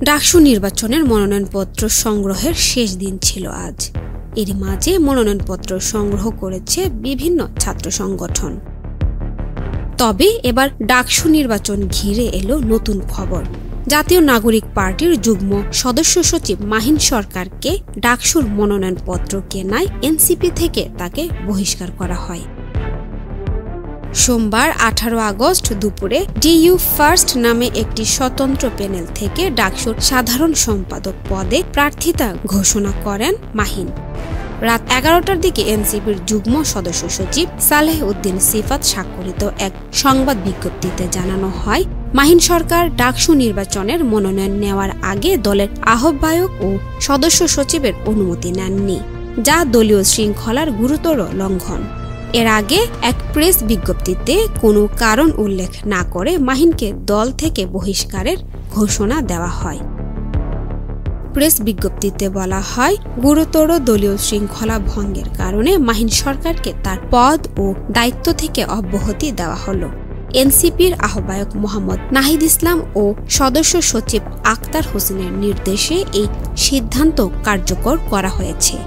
ডাকসু নির্বাচনের মনোনয়নপত্র সংগ্রহের শেষ দিন ছিল আজ। এর মাঝে মনোনয়নপত্র সংগ্রহ করেছে বিভিন্ন ছাত্র সংগঠন। তবে এবার ডাকসু নির্বাচন ঘিরে এলো নতুন খবর। জাতীয় নাগরিক পার্টির যুগ্ম সদস্য সচিব মাহিন সরকারকে ডাকসুর মনোনয়নপত্র কেনায় এনসিপি থেকে তাকে বহিষ্কার করা হয়। সোমবার 18 আগস্ট দুপুরে ডিইউ ফার্স্ট নামে একটি স্বতন্ত্র প্যানেল থেকে ডাকসুর সাধারণ সম্পাদক পদে প্রার্থিতা ঘোষণা করেন মাহিন। রাত 11টার দিকে এনসিপির যুগ্ম সদস্য সচিব সালেহ উদ্দিন সিফাত স্বাক্ষরিত এক সংবাদ বিজ্ঞপ্তিতে জানানো হয়, মাহিন সরকার ডাকসু নির্বাচনের মনোনয়ন নেওয়ার আগে দলের আহ্বায়ক ও সদস্য সচিবের অনুমতি নেননি, যা দলীয় শৃঙ্খলার গুরুতর লঙ্ঘন। এর আগে এক প্রেস বিজ্ঞপ্তিতে কোনো কারণ উল্লেখ না করে মাহিনকে দল থেকে বহিষ্কারের ঘোষণা দেওয়া হয়। প্রেস বিজ্ঞপ্তিতে বলা হয়, গুরুতর দলীয় শৃঙ্খলা ভঙ্গের কারণে মাহিন সরকারকে তার পদ ও দায়িত্ব থেকে অব্যাহতি দেওয়া হলো। এনসিপির আহ্বায়ক মোহাম্মদ নাহিদ ইসলাম ও সদস্য সচিব আক্তার হোসেনের নির্দেশে এই সিদ্ধান্ত কার্যকর করা হয়েছে।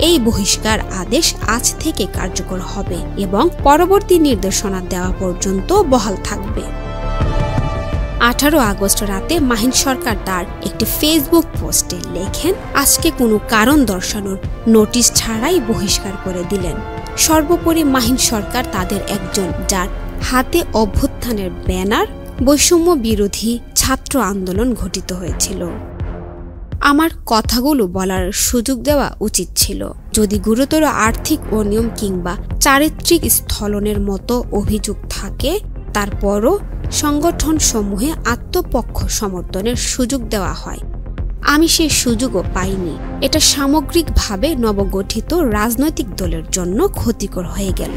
এই বহিষ্কার আদেশ আজ থেকে কার্যকর হবে এবং পরবর্তী নির্দেশনা দেওয়া পর্যন্ত বহাল থাকবে। 18 আগস্ট রাতে মাহিন সরকার তার একটি ফেসবুক পোস্টে লেখেন, আজকে কোনো কারণ দর্শানোর নোটিশ ছাড়াই বহিষ্কার করে দিলেন। সর্বোপরি মাহিন সরকার তাদের একজন, যার হাতে অভ্যুত্থানের ব্যানার। বৈষম্য বিরোধী ছাত্র আন্দোলন ঘটিত হয়েছিল। আমার কথাগুলো বলার সুযোগ দেওয়া উচিত ছিল। যদি গুরুতর আর্থিক অনিয়ম কিংবা চারিত্রিক স্থলনের মতো অভিযোগ থাকে, তারপরও সংগঠন সমূহে আত্মপক্ষ সমর্থনের সুযোগ দেওয়া হয়। আমি সেই সুযোগও পাইনি। এটা সামগ্রিকভাবে নবগঠিত রাজনৈতিক দলের জন্য ক্ষতিকর হয়ে গেল।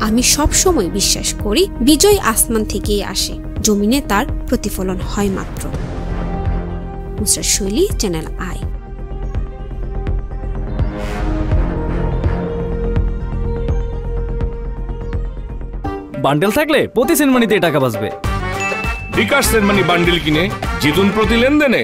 আমি সবসময় বিশ্বাস করি, বিজয় আসমান থেকেই আসে, জমিনে তার প্রতিফলন হয় মাত্র। নুসরাত শৈলী, চ্যানেল আই। বান্ডেল থাকলে প্রতি সেনমানিতে টাকা বাঁচবে। বিকাশ সেনমানি বান্ডেল কিনে জিতুন প্রতি লেনদেনে।